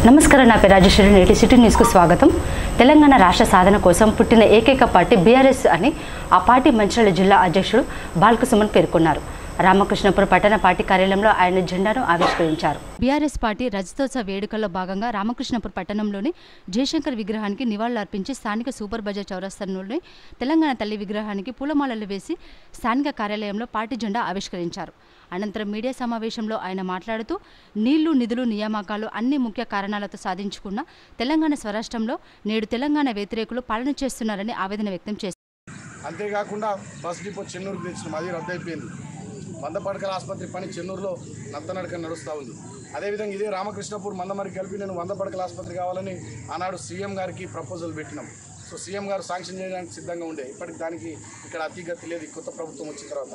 నమస్కారం, నా పేరు రాజేశ్వరి. నేటి సిటీ న్యూస్కు స్వాగతం. తెలంగాణ రాష్ట్ర సాధన కోసం పుట్టిన ఏకైక పార్టీ బీఆర్ఎస్ అని ఆ పార్టీ మంచిర్యాల జిల్లా అధ్యక్షుడు బాల్కసుమన్ పేర్కొన్నారు. రామకృష్ణపురం పట్టణ పార్టీ కార్యాలయంలో ఆయన జెండాను ఆవిష్కరించారు. బీఆర్ఎస్ పార్టీ రజతోత్సవ వేడుకల్లో భాగంగా రామకృష్ణపురం పట్టణంలోని జయశంకర్ విగ్రహానికి నివాళులర్పించి స్థానిక సూపర్ బజార్ చౌరస్తాలోని తెలంగాణ తల్లి విగ్రహానికి పూలమాలలు వేసి స్థానిక కార్యాలయంలో పార్టీ జెండా ఆవిష్కరించారు. అనంతరం మీడియా సమావేశంలో ఆయన మాట్లాడుతూ నీళ్లు, నిధులు, నియామకాలు అన్ని ముఖ్య కారణాలతో సాధించుకున్న తెలంగాణ స్వరాష్ట్రంలో నేడు తెలంగాణ వ్యతిరేకులు పాలన చేస్తున్నారని ఆవేదన వ్యక్తం చేశారు. అంతేకాకుండా బస్ డిపో చెన్నూరుకు తెచ్చిన అది రద్దయిపోయింది. 100 పడకల ఆసుపత్రి పని చెన్నూరులో నత్తనడక నడుస్తూ ఉంది. అదేవిధంగా ఇదే రామకృష్ణపూర్ మందమరికి కలిపి నేను 100 పడకల ఆసుపత్రి కావాలని ఆనాడు సీఎం గారికి ప్రపోజల్ పెట్టినాం. సో సీఎం గారు శాంక్షన్ చేయడానికి సిద్ధంగా ఉండే. ఇప్పటికి దానికి ఇక్కడ అతిగతి లేదు. కొత్త ప్రభుత్వం వచ్చిన తర్వాత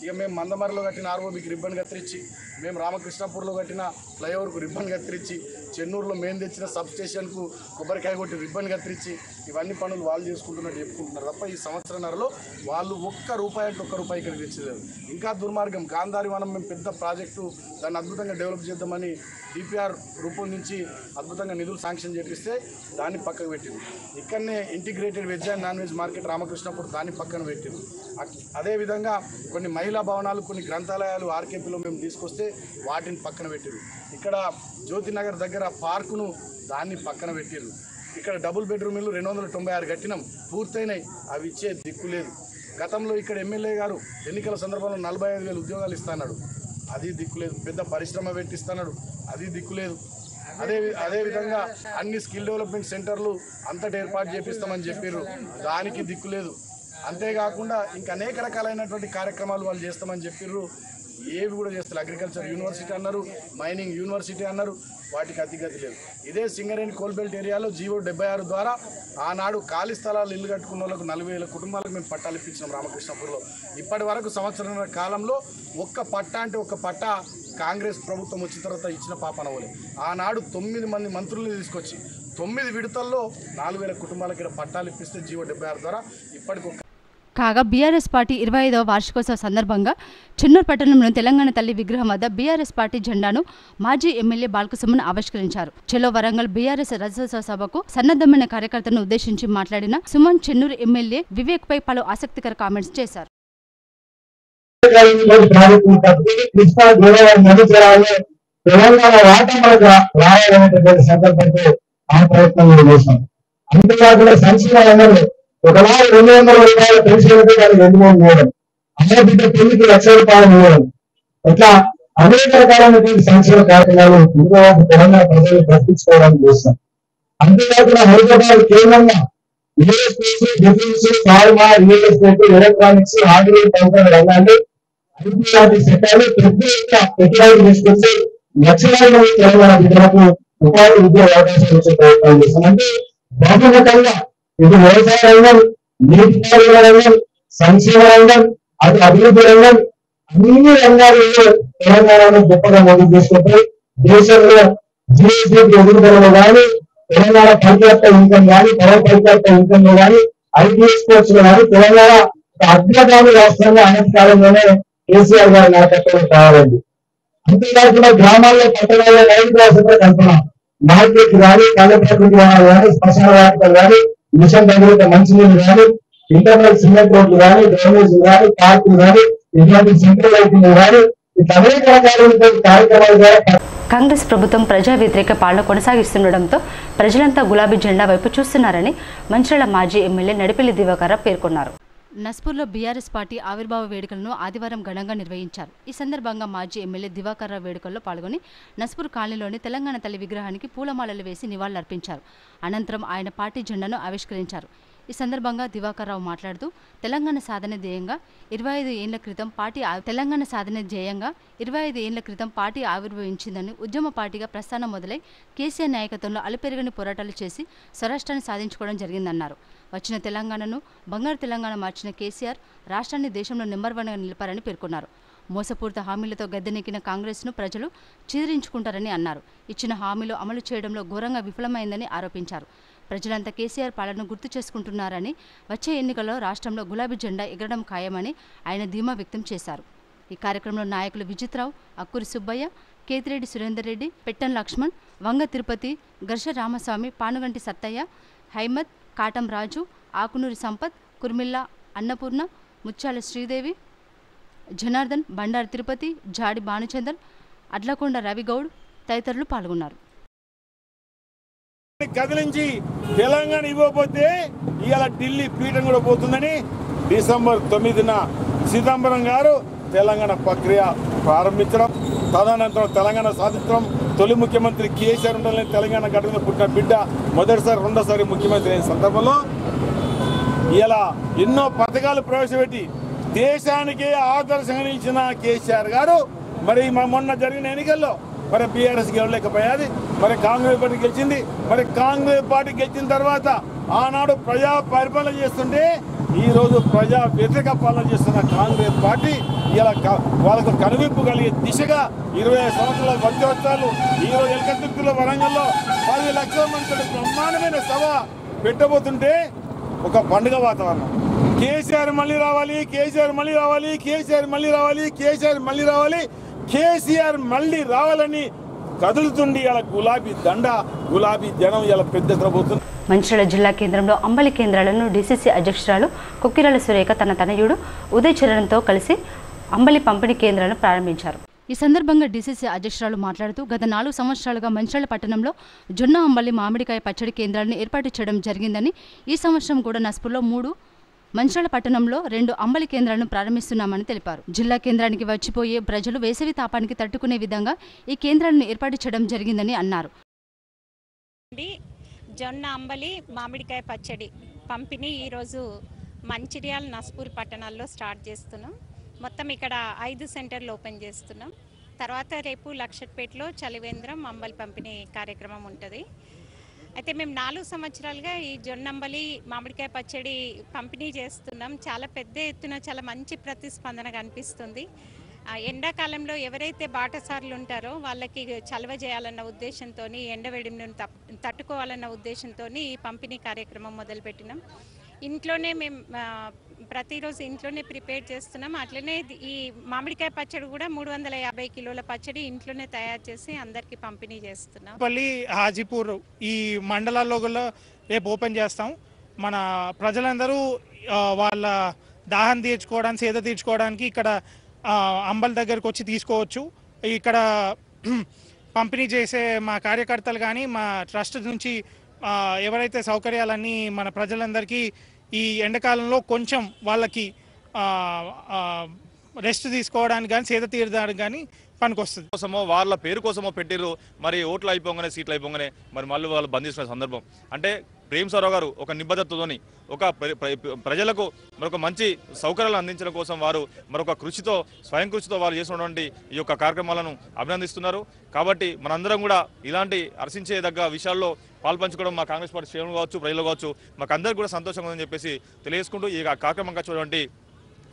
ఇక మేము మందమరిలో కట్టిన ఆర్ఓబికి రిబ్బన్ కత్తిరించి, మేము రామకృష్ణపూర్లో కట్టిన ఫ్లైఓవర్కు రిబ్బన్ కత్తిరించి, చెన్నూరులో మేము తెచ్చిన సబ్ స్టేషన్కు కొబ్బరికాయ కొట్టి రిబ్బన్ కత్తిరించి ఇవన్నీ పనులు వాళ్ళు చేసుకుంటున్నట్టు చెప్పుకుంటున్నారు తప్ప ఈ సంవత్సరంన్నరలో వాళ్ళు ఒక్క రూపాయి ఇక్కడికి తెచ్చలేదు. ఇంకా దుర్మార్గం. గాంధారి వనం మేము పెద్ద ప్రాజెక్టు దాన్ని అద్భుతంగా డెవలప్ చేద్దామని డిపిఆర్ రూపొందించి అద్భుతంగా నిధులు శాంక్షన్ చేపిస్తే దాన్ని పక్కకు పెట్టింది. ఇక్కడనే integrated veg and non veg market Ramakrishnapur దాన్ని పక్కన పెట్టింది. అదేవిధంగా కొన్ని మహిళా భవనాలు, కొన్ని గ్రంథాలయాలు ఆర్కేపీలో మేము తీసుకొస్తే వాటిని పక్కన పెట్టింది. ఇక్కడ జ్యోతినగర్ దగ్గర పార్కును దాన్ని పక్కన పెట్టిరు. ఇక్కడ డబుల్ బెడ్రూమ్ ఇల్లు 296 కట్టినాం, పూర్తయినాయి. అవి ఇచ్చే దిక్కు లేదు. గతంలో ఇక్కడ ఎమ్మెల్యే గారు ఎన్నికల సందర్భంలో 45,000 ఉద్యోగాలు ఇస్తున్నాడు, అది దిక్కులేదు. పెద్ద పరిశ్రమ పెట్టిస్తున్నాడు, అది దిక్కులేదు. అదేవిధంగా అన్ని స్కిల్ డెవలప్మెంట్ సెంటర్లు అంతటి ఏర్పాటు చేపిస్తామని చెప్పారు, దానికి దిక్కులేదు. అంతేకాకుండా ఇంకా అనేక రకాలైనటువంటి కార్యక్రమాలు వాళ్ళు చేస్తామని చెప్పారు, ఏవి కూడా చేస్తారు. అగ్రికల్చర్ యూనివర్సిటీ అన్నారు, మైనింగ్ యూనివర్సిటీ అన్నారు, వాటికి అతిగతి లేదు. ఇదే సింగరేణి కోల్బెల్ట్ ఏరియాలో జీవో 76 ద్వారా ఆనాడు ఖాళీ స్థలాలు ఇల్లు కట్టుకున్న వాళ్ళకు 40,000 కుటుంబాలకు మేము పట్టాలు ఇప్పించినాం రామకృష్ణపూర్లో. ఇప్పటి వరకు సంవత్సరాల కాలంలో ఒక్క పట్టా అంటే ఒక్క పట్టా కాంగ్రెస్ ప్రభుత్వం వచ్చిన తర్వాత ఇచ్చిన పాపనవ్వలే. ఆనాడు 9 మంది మంత్రులను తీసుకొచ్చి 9 విడతల్లో 4,000 కుటుంబాలకు ఇక్కడ పట్టాలు ఇప్పిస్తే జీవో 76 ద్వారా ఇప్పటికి. కాగా బీఆర్ఎస్ పార్టీ 25వ వార్షికోత్సవ సందర్భంగా చెన్నూరు పట్టణంలోని తెలంగాణ తల్లి విగ్రహం వద్ద బీఆర్ఎస్ పార్టీ జెండాను మాజీ ఎమ్మెల్యే బాల్కసుమన్ ఆవిష్కరించారు. చెలో వరంగల్ బీఆర్ఎస్ రజతోత్సవ సభకు సన్నద్ధమైన కార్యకర్తలను ఉద్దేశించి మాట్లాడిన సుమన్ చెన్నూరు ఎమ్మెల్యే వివేక్ పై పలు ఆసక్తికర కామెంట్స్ చేశారు. ఒకనాడు 200 రూపాయల పెన్షన్ అయితే దానికి 2,300 ఇవ్వడం, అమ్మ బిడ్డ పెళ్లికి 1,00,000 రూపాయలు ఇవ్వడం, ఇట్లా అనేక రకాలైనటువంటి సంక్షేమ కార్యక్రమాలు తెలంగాణ ప్రజలు ప్రకటించుకోవడానికి చేస్తాం. అంతేకాకుండా హైదరాబాద్ కేంద్రంగా aerospace, defence, pharma, real estate, electronics, hardware తదితర రంగాల్లో ఐటీ లాంటి సెక్టార్లు పెద్ద పెట్టుబడులు తీసుకొచ్చి లక్షలాది మంది తెలంగాణ బిడ్డలకు ఉపాధి ఉద్యోగ అవకాశాలు వచ్చే ప్రయత్నం చేస్తాం. అంటే బహుముఖంగా ఇది వ్యవసాయ రంగం, నీటిపారుదల రంగం, సంక్షేమ రంగం, అది అభివృద్ధి రంగం, అన్ని రంగాలలో తెలంగాణను గొప్పగా ముందుకు తీసుకుంటే దేశంలో జీఎస్డీ ఎదుగుదలలో కానీ, తెలంగాణ పర్యాప్త ఇన్కమ్ కానీ, పవర్ పర్యాప్త ఇన్కమ్ లో కానీ, ఐటీ ఎక్స్పోర్ట్స్ లో కానీ తెలంగాణ అగ్రగామి రాష్ట్రంగా అనంత కాలంలోనే కేసీఆర్ గారి నాయకత్వంలో కావాలండి. అంతేకాకుండా గ్రామాల్లో, పట్టణాల్లో 9th క్లాస్ కల్పన, మార్కెట్ కానీ, పల్లె ప్రకృతి కానీ, శ్మశాన వాటికలు కానీ, మిషన్ దగ్గర మంచినీళ్ళు కానీ, ఇంటర్నల్ సిమెంట్ రోడ్లు కానీ, డ్రైనేజీలు కానీ, పార్కులు కానీ, ఇటువంటి సెంట్రల్ లైటింగ్ కానీ, ఇట్లా అనేక రకాలైన కార్యక్రమాల ద్వారా కాంగ్రెస్ ప్రభుత్వం ప్రజా వ్యతిరేక పాలన కొనసాగిస్తుండటంతో ప్రజలంతా గులాబీ జెండా వైపు చూస్తున్నారని మంచిర్యాల మాజీ ఎమ్మెల్యే నడిపెల్లి దివాకర్ పేర్కొన్నారు. నస్పూర్లో బీఆర్ఎస్ పార్టీ ఆవిర్భావ వేడుకలను ఆదివారం ఘనంగా నిర్వహించారు. ఈ సందర్భంగా మాజీ ఎమ్మెల్యే దివాకర్ వేడుకల్లో పాల్గొని నస్పూర్ కాలనీలోని తెలంగాణ తల్లి విగ్రహానికి పూలమాలలు వేసి నివాళులర్పించారు. అనంతరం ఆయన పార్టీ జెండాను ఆవిష్కరించారు. ఈ సందర్భంగా దివాకర్ రావు మాట్లాడుతూ తెలంగాణ సాధన ధ్యేయంగా 25 ఏళ్ల క్రితం పార్టీ ఆవిర్భవించిందని, ఉద్యమ పార్టీగా ప్రస్థానం మొదలై కేసీఆర్ నాయకత్వంలో అలుపెరగని పోరాటాలు చేసి స్వరాష్ట్రాన్ని సాధించుకోవడం జరిగిందన్నారు. వచ్చిన తెలంగాణను బంగారు తెలంగాణ మార్చిన కేసీఆర్ రాష్ట్రాన్ని దేశంలో నెంబర్ 1గా నిలిపారని పేర్కొన్నారు. మోసపూరిత హామీలతో గద్దెనెక్కిన కాంగ్రెస్ను ప్రజలు చీదరించుకుంటారని అన్నారు. ఇచ్చిన హామీలు అమలు చేయడంలో ఘోరంగా విఫలమైందని ఆరోపించారు. ప్రజలంతా కేసీఆర్ పాలనను గుర్తు చేసుకుంటున్నారని, వచ్చే ఎన్నికల్లో రాష్ట్రంలో గులాబీ జెండా ఎగరడం ఖాయమని ఆయన ధీమా వ్యక్తం చేశారు. ఈ కార్యక్రమంలో నాయకులు విజిత్రావు, అక్కూరి సుబ్బయ్య, కేతిరెడ్డి సురేందర్ రెడ్డి, పెట్టన్ లక్ష్మణ్, వంగ తిరుపతి, గర్ష రామస్వామి, పానుగంటి సత్తయ్య, హైమద్, కాటం రాజు, ఆకునూరి సంపత్, కుర్మిల్లా అన్నపూర్ణ, ముత్యాల శ్రీదేవి, జనార్దన్, బండారు తిరుపతి, జాడి భానుచందర్, అడ్లకొండ రవిగౌడ్ తదితరులు పాల్గొన్నారు. కదిలించి తెలంగాణ ఇవ్వకపోతే ఇవాళ ఢిల్లీ పీఠం కూడా పోతుందని డిసెంబర్ 9న చిదంబరం గారు తెలంగాణ ప్రక్రియ ప్రారంభించడం, తదనంతరం తెలంగాణ సాధించడం, తొలి ముఖ్యమంత్రి కేసీఆర్ ఉండాలని తెలంగాణ గడ్డ పుట్టిన బిడ్డ మొదటిసారి రెండోసారి ముఖ్యమంత్రి అయిన సందర్భంలో ఇలా ఎన్నో పథకాలు ప్రవేశపెట్టి దేశానికే ఆదర్శంగా నిలిచిన కేసీఆర్ గారు మరి మొన్న జరిగిన ఎన్నికల్లో మరి బీఆర్ఎస్ గెలవలేకపోయాది, మరి కాంగ్రెస్ పార్టీ గెలిచింది. మరి కాంగ్రెస్ పార్టీ గెలిచిన తర్వాత ఆనాడు ప్రజా పరిపాలన చేస్తుంటే ఈరోజు ప్రజా వ్యతిరేక పాలన చేస్తున్న కాంగ్రెస్ పార్టీ ఇలా వాళ్ళకు కనువిప్పు కలిగే దిశగా 25 సంవత్సరాల వచ్చేవచ్చాలు ఈరోజు ఎలకతిర్తిలో వరంగల్లో 10 లక్షల మంది బ్రహ్మాండమైన సభ పెట్టబోతుంటే ఒక పండుగ వాతావరణం. కేసీఆర్ మళ్ళీ రావాలి, కేసీఆర్ మళ్ళీ రావాలి, కేసీఆర్ మళ్ళీ రావాలి, కేసీఆర్ మళ్ళీ రావాలి, కేసీఆర్ మళ్ళీ రావాలని కదులుతుండి ఇలా గులాబీ దండ, గులాబీ జనం ఇలా పెద్ద ఎత్తున. మంచిర్యాల జిల్లా కేంద్రంలో అంబలి కేంద్రాలను డీసీసీ అధ్యక్షురాలు కొక్కిరాల సురేఖ తన తనయుడు ఉదయ్ చరణ్తో కలిసి అంబలి పంపిణీ కేంద్రాలను ప్రారంభించారు. ఈ సందర్భంగా డీసీసీ అధ్యక్షురాలు మాట్లాడుతూ గత 4 సంవత్సరాలుగా మంచిర్యాల పట్టణంలో జొన్న అంబలి మామిడికాయ పచ్చడి కేంద్రాలను ఏర్పాటు చేయడం జరిగిందని, ఈ సంవత్సరం కూడా నస్పూర్లో 3, మంచిర్యాల పట్టణంలో 2 అంబలి కేంద్రాలను ప్రారంభిస్తున్నామని తెలిపారు. జిల్లా కేంద్రానికి వచ్చిపోయే ప్రజలు వేసవి తాపానికి తట్టుకునే విధంగా ఈ కేంద్రాలను ఏర్పాటు చేయడం జరిగిందని అన్నారు. జొన్న అంబలి మామిడికాయ పచ్చడి పంపిణీ ఈరోజు మంచిర్యాల నస్పూర్ పట్టణాల్లో స్టార్ట్ చేస్తున్నాం. మొత్తం ఇక్కడ 5 సెంటర్లు ఓపెన్ చేస్తున్నాం. తర్వాత రేపు లక్షట్పేటలో చలివేంద్రం అంబలి పంపిణీ కార్యక్రమం ఉంటుంది. అయితే మేము 4 సంవత్సరాలుగా ఈ జొన్నంబలి మామిడికాయ పచ్చడి పంపిణీ చేస్తున్నాం. చాలా పెద్ద ఎత్తున చాలా మంచి ప్రతిస్పందన కనిపిస్తుంది. ఎండాకాలంలో ఎవరైతే బాటసారులు ఉంటారో వాళ్ళకి చలవ చేయాలన్న ఉద్దేశంతో, ఎండవేడిని తట్టుకోవాలన్న ఉద్దేశంతో ఈ పంపిణీ కార్యక్రమం మొదలుపెట్టినాం. ఇంట్లోనే మేము ప్రతిరోజు ఇంట్లోనే ప్రిపేర్ చేస్తున్నాం. అట్లనే ఈ మామిడికాయ పచ్చడి కూడా 350 కిలోల పచ్చడి ఇంట్లోనే తయారు చేసి అందరికీ పంపిణీ చేస్తున్నాం. పల్లి హాజీపూర్ ఈ మండలాల్లో కూడా రేపు ఓపెన్ చేస్తాం. మన ప్రజలందరూ వాళ్ళ దాహం తీర్చుకోవడానికి, సేద తీర్చుకోవడానికి ఇక్కడ అంబల్ దగ్గరకు వచ్చి తీసుకోవచ్చు. ఇక్కడ పంపిణీ చేసే మా కార్యకర్తలు కానీ మా ట్రస్ట్ నుంచి ఎవరైతే సౌకర్యాలన్నీ మన ప్రజలందరికీ ఈ ఎండాకాలంలో కొంచెం వాళ్ళకి రెస్ట్ తీసుకోవడానికి కానీ, సేద తీరడానికి కానీ పనికొస్తుంది. కోసమో వాళ్ళ పేరు కోసమో పెట్టిర్రు. మరి ఓట్లు అయిపోగానే, సీట్లు అయిపోగానే మరి మళ్ళీ వాళ్ళు బంధిస్తున్న సందర్భం. అంటే ప్రేమసారావు గారు ఒక నిబద్ధతతోని ఒక ప్రజలకు మరొక మంచి సౌకర్యాలు అందించడం కోసం వారు మరొక కృషితో, స్వయం కృషితో వారు చేసినటువంటి ఈ యొక్క కార్యక్రమాలను అభినందిస్తున్నారు. కాబట్టి మనందరం కూడా ఇలాంటి హర్షించేదగ్గ విషయాల్లో పాల్పంచుకోవడం మా కాంగ్రెస్ పార్టీ శ్రేణులు కావచ్చు, ప్రజలు కావచ్చు, మాకు అందరికీ కూడా సంతోషంగా ఉందని చెప్పేసి తెలియజేసుకుంటూ ఈ కార్యక్రమంగా చూడండి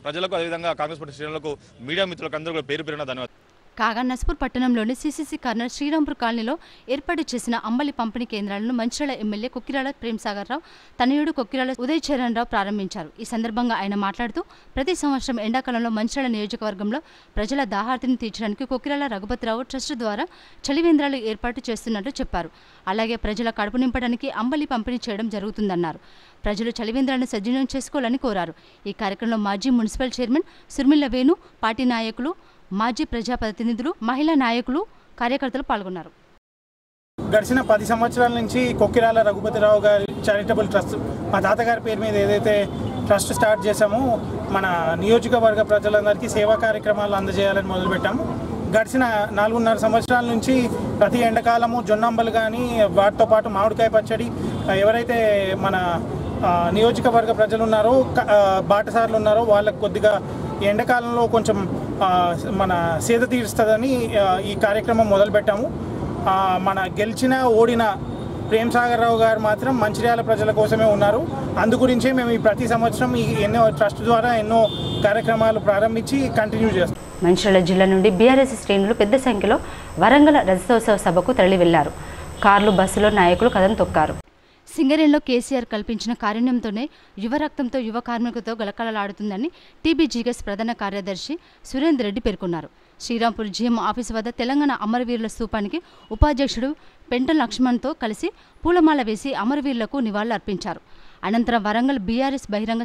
ప్రజలకు, అదేవిధంగా కాంగ్రెస్ పార్టీ శ్రేణులకు, మీడియా మిత్రులకు అందరూ కూడా పేరు పేరున ధన్యవాదాలు. కాగా నస్పూర్ పట్టణంలోని సీసీసీ కార్నర్ శ్రీరాంపూర్ కాలనీలో ఏర్పాటు చేసిన అంబలి పంపిణీ కేంద్రాలను మంచిర్యాల ఎమ్మెల్యే కొక్కిరాల ప్రేమసాగర్ రావు తనయుడు కొక్కిరాల ఉదయ్ చరణ్ రావు ప్రారంభించారు. ఈ సందర్భంగా ఆయన మాట్లాడుతూ ప్రతి సంవత్సరం ఎండాకాలంలో మంచిర్యాల నియోజకవర్గంలో ప్రజల దాహార్తిని తీర్చడానికి కొక్కిరాల రఘుపతిరావు ట్రస్ట్ ద్వారా చలివేంద్రాలు ఏర్పాటు చేస్తున్నట్టు చెప్పారు. అలాగే ప్రజల కడుపు నింపడానికి అంబలి పంపిణీ చేయడం జరుగుతుందన్నారు. ప్రజలు చలివేంద్రాలను సద్వినియోగం చేసుకోవాలని కోరారు. ఈ కార్యక్రమంలో మాజీ మున్సిపల్ చైర్మన్ సుర్మిల్ల వేణు, పార్టీ నాయకులు, మాజీ ప్రజాప్రతినిధులు, మహిళా నాయకులు, కార్యకర్తలు పాల్గొన్నారు. గడిచిన 10 సంవత్సరాల నుంచి కొక్కిరాల రఘుపతిరావు గారి చారిటబుల్ ట్రస్ట్, మా తాతగారి పేరు మీద ఏదైతే ట్రస్ట్ స్టార్ట్ చేశామో మన నియోజకవర్గ ప్రజలందరికీ సేవా కార్యక్రమాలు అందజేయాలని మొదలుపెట్టాము. గడిచిన 4.5 సంవత్సరాల నుంచి ప్రతి ఎండాకాలము జొన్నంబలు కానీ, వాటితో పాటు మామిడికాయ పచ్చడి, ఎవరైతే మన నియోజకవర్గ ప్రజలు ఉన్నారో, బాటసారులు ఉన్నారో వాళ్ళకు కొద్దిగా ఎండాకాలంలో కొంచెం మన సేద తీరుస్తుందని ఈ కార్యక్రమం మొదలుపెట్టాము. మన గెలిచిన ఓడిన ప్రేమసాగర్ రావు గారు మాత్రం మంచిర్యాల ప్రజల కోసమే ఉన్నారు. అందుగురించే మేము ఈ ప్రతి సంవత్సరం ఈ ఎన్నో ట్రస్ట్ ద్వారా ఎన్నో కార్యక్రమాలు ప్రారంభించి కంటిన్యూ చేస్తాం. మంచిర్యాల జిల్లా నుండి బీఆర్ఎస్ శ్రేణులు పెద్ద సంఖ్యలో వరంగల్ రజతోత్సవ సభకు తరలి వెళ్లారు. కార్లు, బస్సులో నాయకులు కదం తొక్కారు. సింగరేణిలో కేసీఆర్ కల్పించిన కారుణ్యంతోనే యువ రక్తంతో యువ కార్మికులతో గలకలలాడుతుందని టీబీజీఎస్ ప్రధాన కార్యదర్శి సురేందర్ రెడ్డి పేర్కొన్నారు. శ్రీరాంపూర్ జీఎం ఆఫీసు వద్ద తెలంగాణ అమరవీరుల స్తూపానికి ఉపాధ్యక్షుడు పెంటల లక్ష్మణ్తో కలిసి పూలమాల వేసి అమరవీరులకు నివాళులు అర్పించారు. అనంతరం వరంగల్ బీఆర్ఎస్ బహిరంగ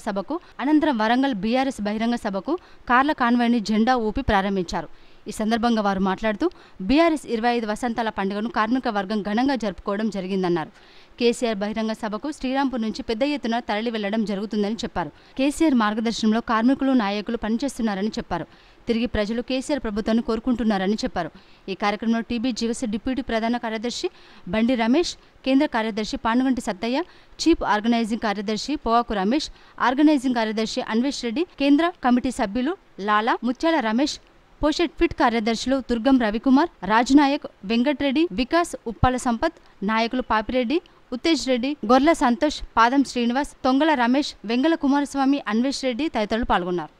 సభకు కార్ల కాన్వాయ్ని జెండా ఊపి ప్రారంభించారు. ఈ సందర్భంగా వారు మాట్లాడుతూ బీఆర్ఎస్ 25 వసంతాల పండుగను కార్మిక వర్గం ఘనంగా జరుపుకోవడం జరిగిందన్నారు. కేసీఆర్ బహిరంగ సభకు శ్రీరాంపూర్ నుంచి పెద్ద ఎత్తున తరలి వెళ్లడం జరుగుతుందని చెప్పారు. కేసీఆర్ మార్గదర్శనంలో కార్మికులు నాయకులు పనిచేస్తున్నారని చెప్పారు. తిరిగి ప్రజలు కేసీఆర్ ప్రభుత్వాన్ని కోరుకుంటున్నారని చెప్పారు. ఈ కార్యక్రమంలో టీబీజీఎస్ డిప్యూటీ ప్రధాన కార్యదర్శి బండి రమేష్, కేంద్ర కార్యదర్శి పానుగంటి సత్తయ్య, చీఫ్ ఆర్గనైజింగ్ కార్యదర్శి పోవాకు రమేష్, ఆర్గనైజింగ్ కార్యదర్శి అన్వేష్ రెడ్డి, కేంద్ర కమిటీ సభ్యులు లాలా, ముత్యాల రమేష్, పోషెట్ ఫిట్ కార్యదర్శులు దుర్గం రవికుమార్, రాజ్నాయక్, వెంకట్రెడ్డి, వికాస్, ఉప్పాల సంపత్, నాయకులు పాపిరెడ్డి, ఉత్తేజ్ రెడ్డి, గొర్ల సంతోష్, పాదం శ్రీనివాస్, తొంగల రమేష్, వెంగళ కుమారస్వామి, అన్వేష్ రెడ్డి తదితరులు పాల్గొన్నారు.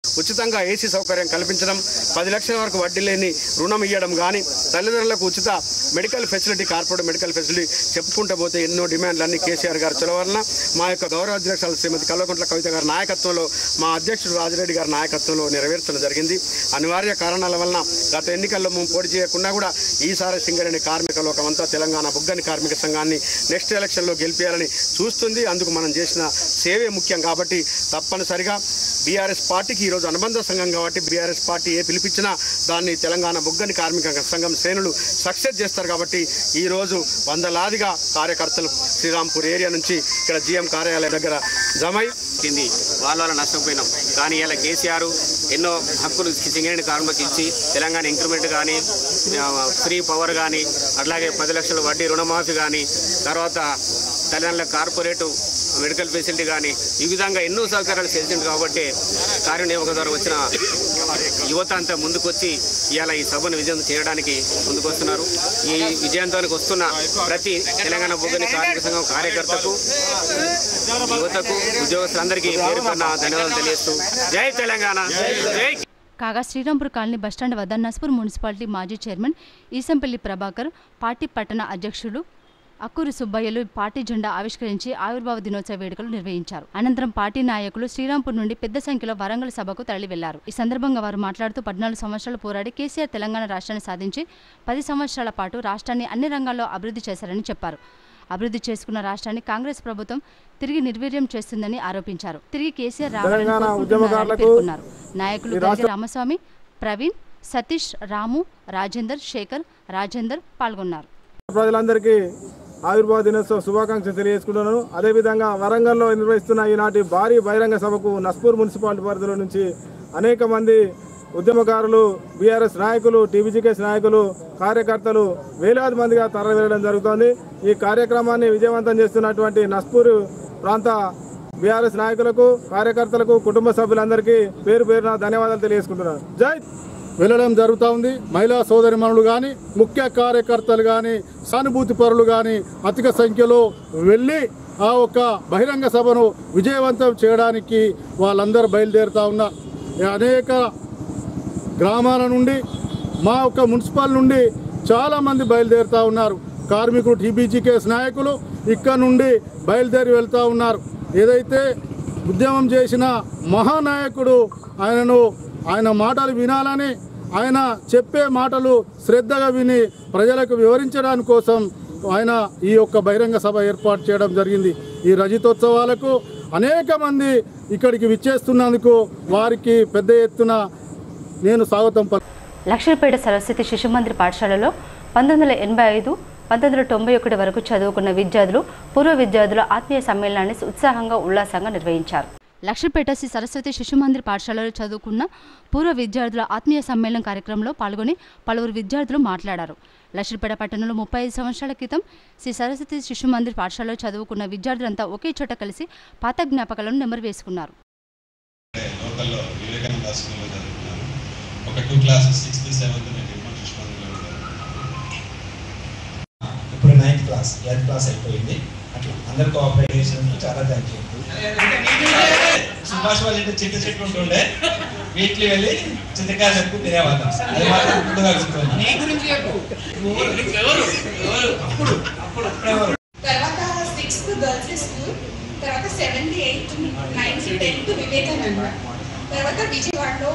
ఉచితంగా ఏసీ సౌకర్యం కల్పించడం, 10 లక్షల వరకు వడ్డీ లేని రుణం ఇవ్వడం కానీ, తల్లిదండ్రులకు ఉచిత medical facility, corporate medical facility చెప్పుకుంటూ పోతే ఎన్నో డిమాండ్లన్నీ కేసీఆర్ గారు చొరవలన మా యొక్క గౌరవ అధ్యక్షులు శ్రీమతి కల్వకుంట్ల కవిత గారి నాయకత్వంలో, మా అధ్యక్షుడు రాజిరెడ్డి గారి నాయకత్వంలో నెరవేర్చడం జరిగింది. అనివార్య కారణాల వలన గత ఎన్నికల్లో మేము పోటీ చేయకుండా కూడా ఈసారి సింగరేణి కార్మిక లోకమంతా తెలంగాణ బుగ్గని కార్మిక సంఘాన్ని నెక్స్ట్ ఎలక్షన్లో గెలిపేయాలని చూస్తుంది. అందుకు మనం చేసిన సేవే ముఖ్యం కాబట్టి తప్పనిసరిగా బీఆర్ఎస్ పార్టీకి ఈరోజు అనుబంధ సంఘం కాబట్టి బీఆర్ఎస్ పార్టీ ఏ పిలిపించినా దాన్ని తెలంగాణ బుగ్గని కార్మిక సంఘం శ్రేణులు సక్సెస్ చేస్తారు. కాబట్టి ఈరోజు వందలాదిగా కార్యకర్తలు శ్రీరాంపూర్ ఏరియా నుంచి ఇక్కడ జీఎం కార్యాలయం దగ్గర జమై కింది వాళ్ళ నష్టపోయినాం. కానీ ఇలా కేసీఆర్ ఎన్నో హక్కులు సింగరేణి కార్మికులకు ఇచ్చి తెలంగాణ ఇంక్రిమెంట్ కానీ, ఫ్రీ పవర్ కానీ, అట్లాగే 10 లక్షల వడ్డీ రుణమాఫీ కానీ, తర్వాత తల్లిదండ్రుల కార్పొరేటు మెడికల్ ఫెసిలిటీ కానీ, ఈ విధంగా ఎన్నో సౌకర్యాలు చేసింది. కాబట్టి కార్యనిర్వాహక ద్వారా వచ్చిన యువత అంతా ముందుకొచ్చి ఇవాళ ఈ సభను విజయం చేయడానికి ముందుకొస్తున్నారు. ఈ విజయంతానికి వస్తున్న ప్రతి తెలంగాణ బొగ్గని కార్మిక సంఘం కార్యకర్తకు, యువతకు, ఉద్యోగస్తులందరికీ పేరుపైన ధన్యవాదాలు తెలియజేస్తూ జై తెలంగాణ, జై. కాగా శ్రీరాంపూర్ కాలనీ బస్టాండ్ వద్ద నస్పూర్ మున్సిపాలిటీ మాజీ చైర్మన్ ఈసంపల్లి ప్రభాకర్, పార్టీ పట్టణ అధ్యక్షుడు అక్కూరి సుబ్బయ్యలు పార్టీ జెండా ఆవిష్కరించి ఆవిర్భావ దినోత్సవ వేడుకలు నిర్వహించారు. అనంతరం పార్టీ నాయకులు శ్రీరాంపూర్ నుండి పెద్ద సంఖ్యలో వరంగల్ సభకు తరలి వెళ్లారు. ఈ సందర్భంగా వారు మాట్లాడుతూ 14 సంవత్సరాలు పోరాడి కేసీఆర్ తెలంగాణ రాష్ట్రాన్ని సాధించి 10 సంవత్సరాల పాటు రాష్ట్రాన్ని అన్ని రంగాల్లో అభివృద్ధి చేశారని చెప్పారు. అభివృద్ధి చేసుకున్న రాష్ట్రాన్ని కాంగ్రెస్ ప్రభుత్వం తిరిగి నిర్వీర్యం చేస్తుందని ఆరోపించారు. తిరిగి కేసీఆర్ రావాలని పేర్కొన్నారు. నాయకులు గంగి రామస్వామి, ప్రవీణ్, సతీష్, రాము, రాజేందర్, శేఖర్, రాజేందర్ పాల్గొన్నారు. ప్రజలందరికీ ఆవిర్భావ దినోత్సవ శుభాకాంక్షలు తెలియజేసుకుంటున్నాను. అదేవిధంగా వరంగల్లో నిర్వహిస్తున్న ఈనాటి భారీ బహిరంగ సభకు నస్పూర్ మున్సిపాలిటీ పరిధిలో నుంచి అనేక మంది ఉద్యమకారులు, బీఆర్ఎస్ నాయకులు, టీబీజీకేఎస్ నాయకులు, కార్యకర్తలు వేలాది మందిగా తరలివెళ్లడం జరుగుతోంది. ఈ కార్యక్రమాన్ని విజయవంతం చేస్తున్నటువంటి నస్పూర్ ప్రాంత బీఆర్ఎస్ నాయకులకు, కార్యకర్తలకు, కుటుంబ సభ్యులందరికీ పేరు పేరున ధన్యవాదాలు తెలియజేసుకుంటున్నాను. జై. వెళ్ళడం జరుగుతూ ఉంది. మహిళా సోదరిమణులు కానీ, ముఖ్య కార్యకర్తలు కానీ, సానుభూతి పరులు కానీ అధిక సంఖ్యలో వెళ్ళి ఆ ఒక్క బహిరంగ సభను విజయవంతం చేయడానికి వాళ్ళందరూ బయలుదేరుతూ ఉన్నారు. అనేక గ్రామాల నుండి, మా ఒక్క మున్సిపల్ నుండి చాలామంది బయలుదేరుతూ ఉన్నారు. కార్మికులు, టీబీజీకేఎస్ నాయకులు ఇక్కడ నుండి బయలుదేరి వెళ్తూ ఉన్నారు. ఏదైతే ఉద్యమం చేసిన మహానాయకుడు ఆయన మాటలు వినాలని, ఆయన చెప్పే మాటలు శ్రద్ధగా విని ప్రజలకు వివరించడానికి కోసం ఆయన ఈ యొక్క బహిరంగ సభ ఏర్పాటు చేయడం జరిగింది. ఈ రజతోత్సవాలకు అనేక మంది ఇక్కడికి విచ్చేస్తున్నందుకు వారికి పెద్ద ఎత్తున నేను స్వాగతం. లక్ష్మీపేట సరస్వతి శిశు మందిర్ పాఠశాలలో 1985-1991 వరకు చదువుకున్న విద్యార్థులు, పూర్వ విద్యార్థుల ఆత్మీయ సమ్మేళనాన్ని ఉత్సాహంగా, ఉల్లాసంగా నిర్వహించారు. లక్ష్మీపేట శ్రీ సరస్వతి శిశు మందిర్ పాఠశాలలో చదువుకున్న పూర్వ విద్యార్థుల ఆత్మీయ సమ్మేళనం కార్యక్రమంలో పాల్గొని పలువురు విద్యార్థులు మాట్లాడారు. లక్ష్మీపేట పట్టణంలో 35 సంవత్సరాల క్రితం శ్రీ సరస్వతి శిశు మందిర్ పాఠశాలలో చదువుకున్న విద్యార్థులంతా ఒకే చోట కలిసి పాత జ్ఞాపకాలను నెమరు వేసుకున్నారు. ఇప్పుడు 9th క్లాస్, 8th క్లాస్ అయిపోయింది. అట్లా అందరు కోఆపరేట్ చేసినందుకు చాలా థ్యాంక్ యూ. సుభాష్ వాళ్ళ ఇంటి చింత చెట్టు ఉంటుండే, వీటికి వెళ్ళి చింతకాయ చెట్టు తినేవాళ్ళం. అది మాత్రం గుర్తుగా తర్వాత 6th గర్ల్స్ స్కూల్, తర్వాత 7th, 8th, 9th, 10th Vivekananda, తర్వాత విజయవాడలో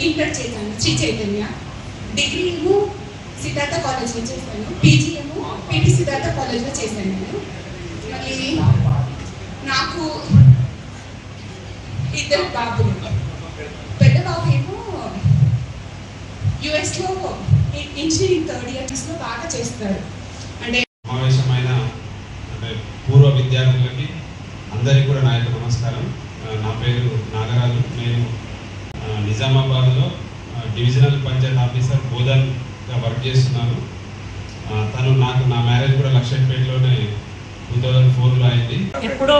ఇంటర్ చేశాను శ్రీ చైతన్య, డిగ్రీ ఏమో సిద్ధార్థ కాలేజ్లో చేశాను, పీజీ ఏమో పిటి సిద్ధార్థ కాలేజ్లో చేశాను నేను. మళ్ళీ నాకు ఇద్దరు బాబులు, పెద్ద బాబు ఏమో యుఎస్లో ఇంజనీరింగ్ థర్డ్ ఇయర్స్లో బాగా చేస్తాడు. అంటే సమావేశమైన పూర్వ విద్యార్థులకి అందరికీ కూడా నా యొక్క నమస్కారం. నా పేరు నాగరాజు. నేను నిజామాబాద్లో డివిజనల్ పంచాయత్ ఆఫీసర్ బోధన్గా వర్క్ చేస్తున్నాను. నా మ్యారేజ్ కూడా లక్షపేటలోనే 2004లో అయింది. ఎప్పుడో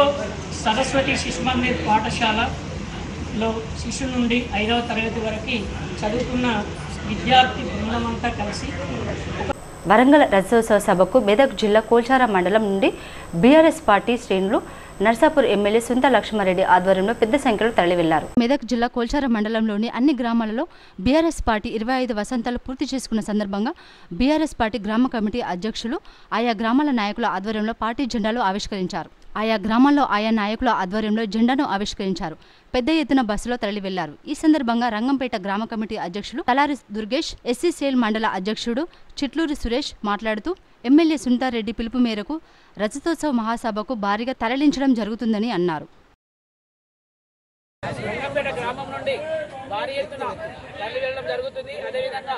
సరస్వతి శిశు మందిర్ పాఠశాలలో శిశు నుండి 5వ తరగతి వరకు చదువుతున్న విద్యార్థి బృందం అంతా కలిసి వరంగల్ రజతోత్సవ సభకు మెదక్ జిల్లా కోల్చార మండలం నుండి బీఆర్ఎస్ పార్టీ శ్రేణులు నర్సాపూర్ ఎమ్మెల్యే సుంతా లక్ష్మారెడ్డి ఆధ్వర్యంలో పెద్ద సంఖ్యలో తరలివెళ్లారు. మెదక్ జిల్లా కోల్చార మండలంలోని అన్ని గ్రామాలలో బీఆర్ఎస్ పార్టీ 25 వసంతాలు పూర్తి చేసుకున్న సందర్భంగా బీఆర్ఎస్ పార్టీ గ్రామ కమిటీ అధ్యక్షులు ఆయా గ్రామాల నాయకుల ఆధ్వర్యంలో పార్టీ జెండాలు ఆవిష్కరించారు. ఆయా గ్రామాల్లో ఆయా నాయకుల ఆధ్వర్యంలో జెండాను ఆవిష్కరించారు. పెద్ద ఎత్తున బస్సులో తరలి వెళ్లారు. ఈ సందర్భంగా రంగంపేట గ్రామ కమిటీ అధ్యక్షులు తలారి దుర్గేష్, ఎస్సీ సేల్ మండల అధ్యక్షుడు చిట్లూరి సురేష్ మాట్లాడుతూ ఎమ్మెల్యే సుంతారెడ్డి పిలుపు మేరకు రజతోత్సవ మహాసభకు భారీగా తరలించడం జరుగుతుందని అన్నారు. రంగంపేట గ్రామం నుండి భారీ ఎత్తున తరలి వెళ్ళడం జరుగుతుంది. అదేవిధంగా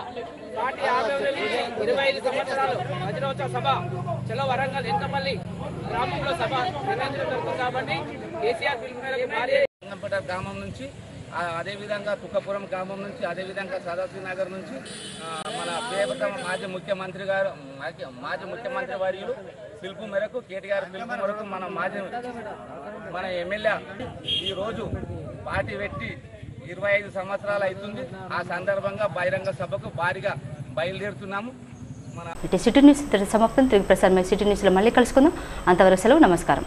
పార్టీ ఆధ్వర్యంలో 25 సంవత్సరాలు వజ్రోత్సవ సభ చలో వరంగల్ ఎంతమల్లి గ్రామంలో సభ నిర్వహించడం జరుగుతుంది. కాబట్టి కేసీఆర్ పిలుపు మేరకు భారీ రంగంపేట గ్రామం నుంచి, అదేవిధంగా తుక్కపురం గ్రామం నుంచి, అదేవిధంగా సదాశివనగర్ నుంచి మన ప్రియతమ మాజీ ముఖ్యమంత్రి వర్యులు పిలుపు మేరకు, కేటీఆర్ పిలుపు మేరకు మన ఎమ్మెల్యే ఈరోజు పార్టీ పెట్టి 25 సంవత్సరాలు అవుతుంది. ఆ సందర్భంగా బహిరంగ సభకు భారీగా బయలుదేరుతున్నాము. సిటీ న్యూస్ సమాప్తం. తిరిగి ప్రసారమై సిటీ న్యూస్లో మళ్ళీ కలుసుకుందాం. అంతవరకు సెలవు. నమస్కారం.